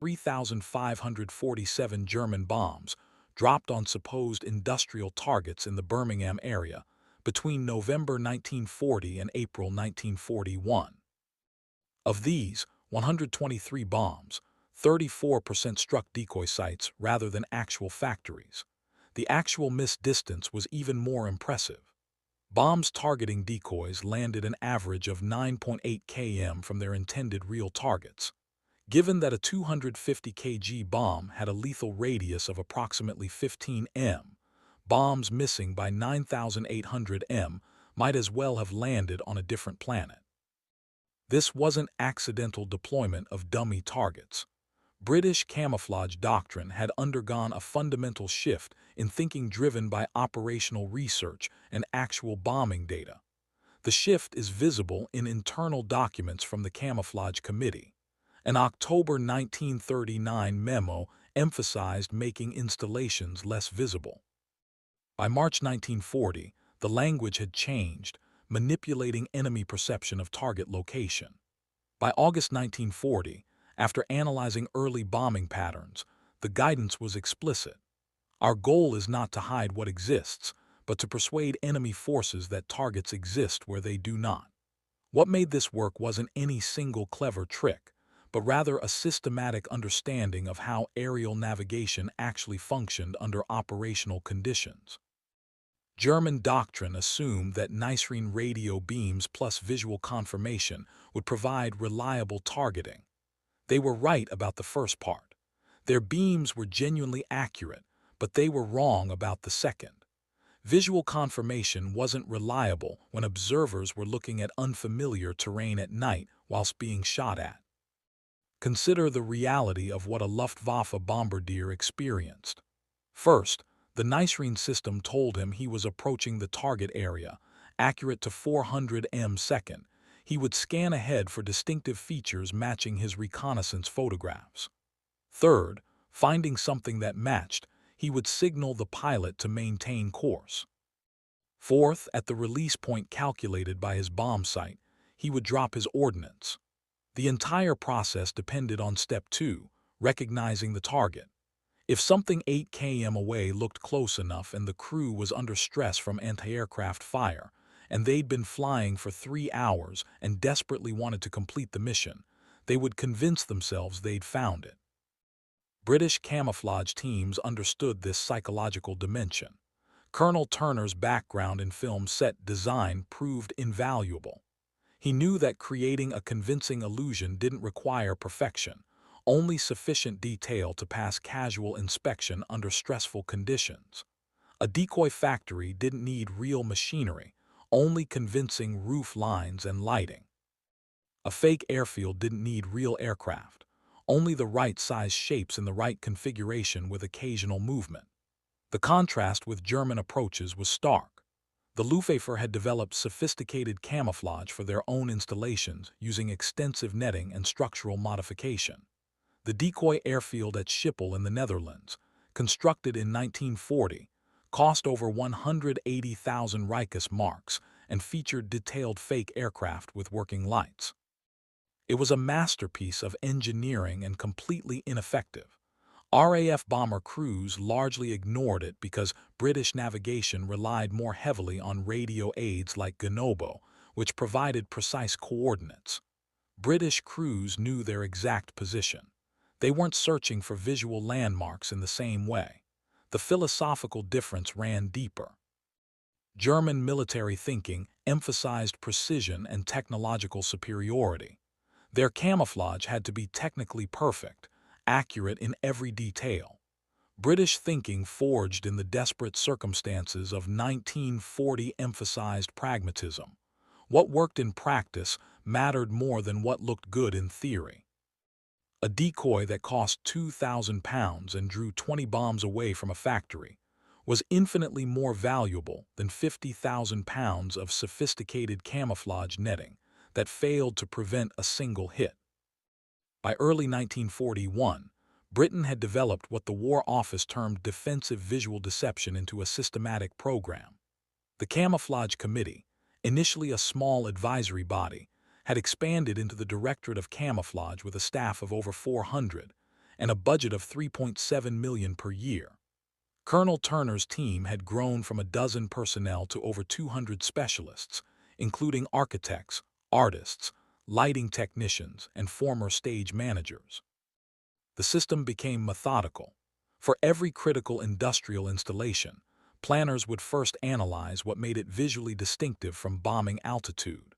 3,547 German bombs dropped on supposed industrial targets in the Birmingham area between November 1940 and April 1941. Of these 123 bombs, 34% struck decoy sites rather than actual factories. The actual missed distance was even more impressive. Bombs targeting decoys landed an average of 9.8 km from their intended real targets. Given that a 250 kg bomb had a lethal radius of approximately 15 m, bombs missing by 9,800 m might as well have landed on a different planet. This wasn't accidental deployment of dummy targets. British camouflage doctrine had undergone a fundamental shift in thinking driven by operational research and actual bombing data. The shift is visible in internal documents from the Camouflage Committee. An October 1939 memo emphasized making installations less visible. By March 1940, the language had changed, manipulating enemy perception of target location. By August 1940, after analyzing early bombing patterns, the guidance was explicit. Our goal is not to hide what exists, but to persuade enemy forces that targets exist where they do not. What made this work wasn't any single clever trick, but rather a systematic understanding of how aerial navigation actually functioned under operational conditions. German doctrine assumed that Nicerine radio beams plus visual confirmation would provide reliable targeting. They were right about the first part. Their beams were genuinely accurate, but they were wrong about the second. Visual confirmation wasn't reliable when observers were looking at unfamiliar terrain at night whilst being shot at. Consider the reality of what a Luftwaffe bombardier experienced. First, the Nicerine system told him he was approaching the target area, accurate to 400 m/s. He would scan ahead for distinctive features matching his reconnaissance photographs. Third, finding something that matched, he would signal the pilot to maintain course. Fourth, at the release point calculated by his bomb sight, he would drop his ordnance. The entire process depended on step 2, recognizing the target. If something 8 km away looked close enough and the crew was under stress from anti-aircraft fire, and they'd been flying for 3 hours and desperately wanted to complete the mission, they would convince themselves they'd found it. British camouflage teams understood this psychological dimension. Colonel Turner's background in film set design proved invaluable. He knew that creating a convincing illusion didn't require perfection, only sufficient detail to pass casual inspection under stressful conditions. A decoy factory didn't need real machinery, only convincing roof lines and lighting. A fake airfield didn't need real aircraft, only the right size shapes in the right configuration with occasional movement. The contrast with German approaches was stark. The Luftwaffe had developed sophisticated camouflage for their own installations using extensive netting and structural modification. The decoy airfield at Schiphol in the Netherlands, constructed in 1940, cost over 180,000 Reichsmarks and featured detailed fake aircraft with working lights. It was a masterpiece of engineering and completely ineffective. RAF bomber crews largely ignored it because British navigation relied more heavily on radio aids like Gnobo, which provided precise coordinates. British crews knew their exact position. They weren't searching for visual landmarks in the same way. The philosophical difference ran deeper. German military thinking emphasized precision and technological superiority. Their camouflage had to be technically perfect, accurate in every detail. British thinking forged in the desperate circumstances of 1940 emphasized pragmatism. What worked in practice mattered more than what looked good in theory. A decoy that cost £2,000 and drew 20 bombs away from a factory was infinitely more valuable than £50,000 of sophisticated camouflage netting that failed to prevent a single hit. By early 1941, Britain had developed what the War Office termed defensive visual deception into a systematic program. The Camouflage Committee, initially a small advisory body, had expanded into the Directorate of Camouflage with a staff of over 400, and a budget of $3.7 million per year. Colonel Turner's team had grown from a dozen personnel to over 200 specialists, including architects, artists, lighting technicians, and former stage managers. The system became methodical. For every critical industrial installation, planners would first analyze what made it visually distinctive from bombing altitude.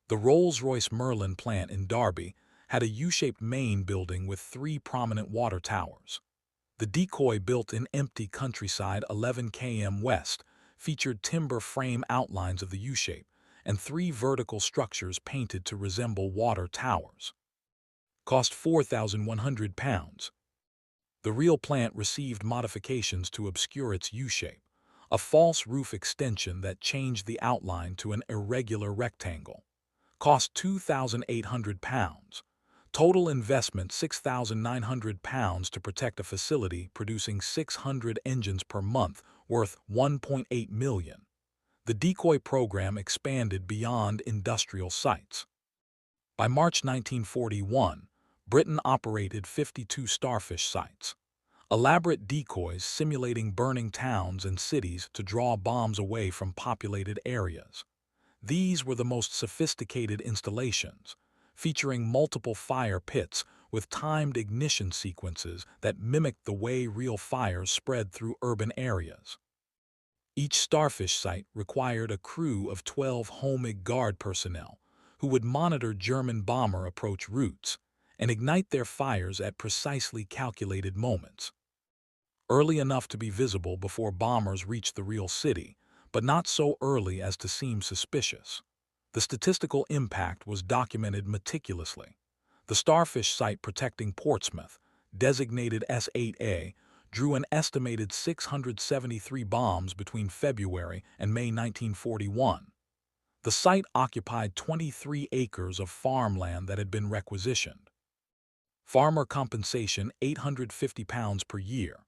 The Rolls-Royce Merlin plant in Derby had a U-shaped main building with 3 prominent water towers. The decoy built in empty countryside 11 km west featured timber frame outlines of the U-shape and 3 vertical structures painted to resemble water towers. Cost £4,100. The real plant received modifications to obscure its U-shape, a false roof extension that changed the outline to an irregular rectangle. Cost £2,800. Total investment £6,900 to protect a facility producing 600 engines per month worth $1.8 million. The decoy program expanded beyond industrial sites. By March 1941, Britain operated 52 starfish sites, elaborate decoys simulating burning towns and cities to draw bombs away from populated areas. These were the most sophisticated installations, featuring multiple fire pits with timed ignition sequences that mimicked the way real fires spread through urban areas. Each starfish site required a crew of 12 Home Guard personnel who would monitor German bomber approach routes and ignite their fires at precisely calculated moments. Early enough to be visible before bombers reached the real city, but not so early as to seem suspicious. The statistical impact was documented meticulously. The starfish site protecting Portsmouth, designated S8A, drew an estimated 673 bombs between February and May 1941. The site occupied 23 acres of farmland that had been requisitioned. Farmer compensation £850 per year.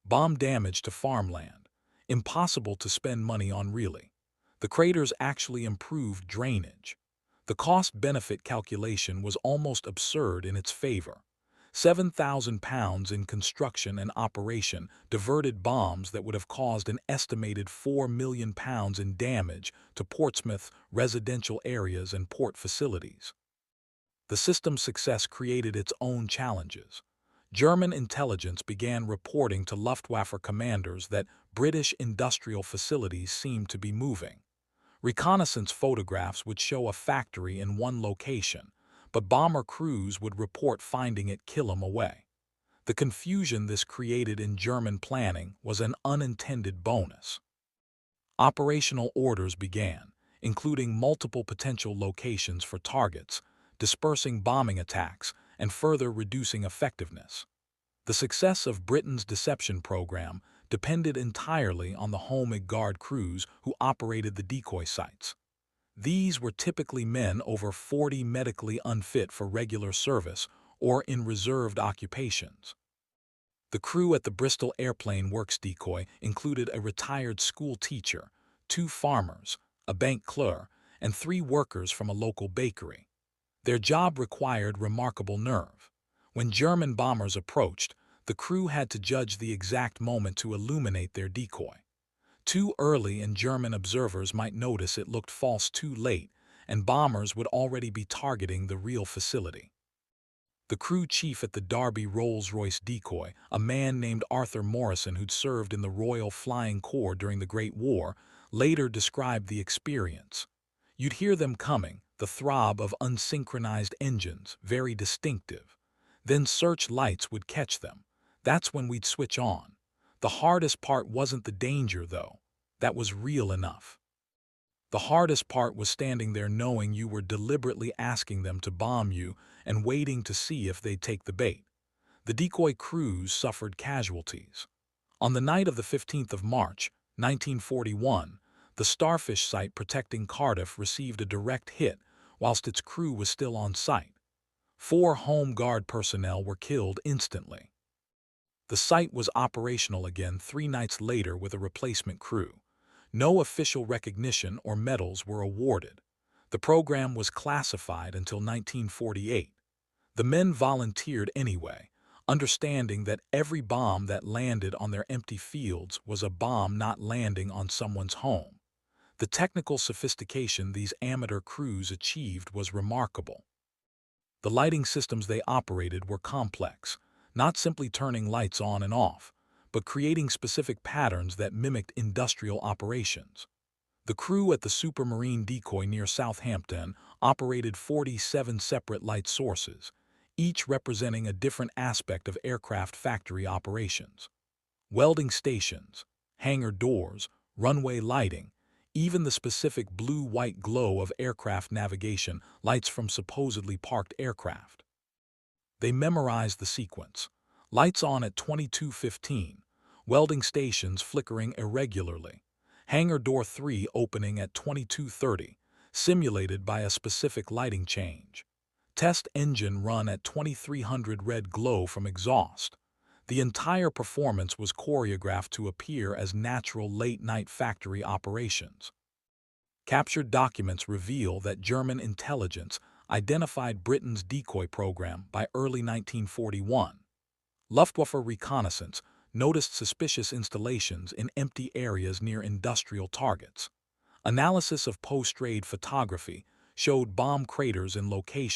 Bomb damage to farmland. Impossible to spend money on really. The craters actually improved drainage. The cost-benefit calculation was almost absurd in its favor. £7,000 in construction and operation diverted bombs that would have caused an estimated £4 million in damage to Portsmouth residential areas and port facilities. The system's success created its own challenges. German intelligence began reporting to Luftwaffe commanders that British industrial facilities seemed to be moving. Reconnaissance photographs would show a factory in one location, but bomber crews would report finding it kilometers away. The confusion this created in German planning was an unintended bonus. Operational orders began, including multiple potential locations for targets, dispersing bombing attacks, and further reducing effectiveness. The success of Britain's deception program depended entirely on the Home Guard crews who operated the decoy sites. These were typically men over 40 medically unfit for regular service or in reserved occupations. The crew at the Bristol Airplane Works decoy included a retired school teacher, 2 farmers, a bank clerk, and 3 workers from a local bakery. Their job required remarkable nerve. When German bombers approached, the crew had to judge the exact moment to illuminate their decoy. Too early and German observers might notice it looked false too late, and bombers would already be targeting the real facility. The crew chief at the Derby Rolls-Royce decoy, a man named Arthur Morrison who'd served in the Royal Flying Corps during the Great War, later described the experience. You'd hear them coming, the throb of unsynchronized engines, very distinctive. Then searchlights would catch them. That's when we'd switch on. The hardest part wasn't the danger, though. That was real enough. The hardest part was standing there knowing you were deliberately asking them to bomb you and waiting to see if they'd take the bait. The decoy crews suffered casualties. On the night of the 15th of March, 1941, the starfish site protecting Cardiff received a direct hit whilst its crew was still on site. 4 Home Guard personnel were killed instantly. The site was operational again 3 nights later with a replacement crew. No official recognition or medals were awarded. The program was classified until 1948. The men volunteered anyway, understanding that every bomb that landed on their empty fields was a bomb not landing on someone's home. The technical sophistication these amateur crews achieved was remarkable. The lighting systems they operated were complex, not simply turning lights on and off, but creating specific patterns that mimicked industrial operations. The crew at the Supermarine decoy near Southampton operated 47 separate light sources, each representing a different aspect of aircraft factory operations. Welding stations, hangar doors, runway lighting, even the specific blue-white glow of aircraft navigation lights from supposedly parked aircraft. They memorized the sequence. Lights on at 22:15, welding stations flickering irregularly, hangar door 3 opening at 22:30, simulated by a specific lighting change. Test engine run at 2300 red glow from exhaust. The entire performance was choreographed to appear as natural late-night factory operations. Captured documents reveal that German intelligence identified Britain's decoy program by early 1941. Luftwaffe reconnaissance noticed suspicious installations in empty areas near industrial targets. Analysis of post-raid photography showed bomb craters in locations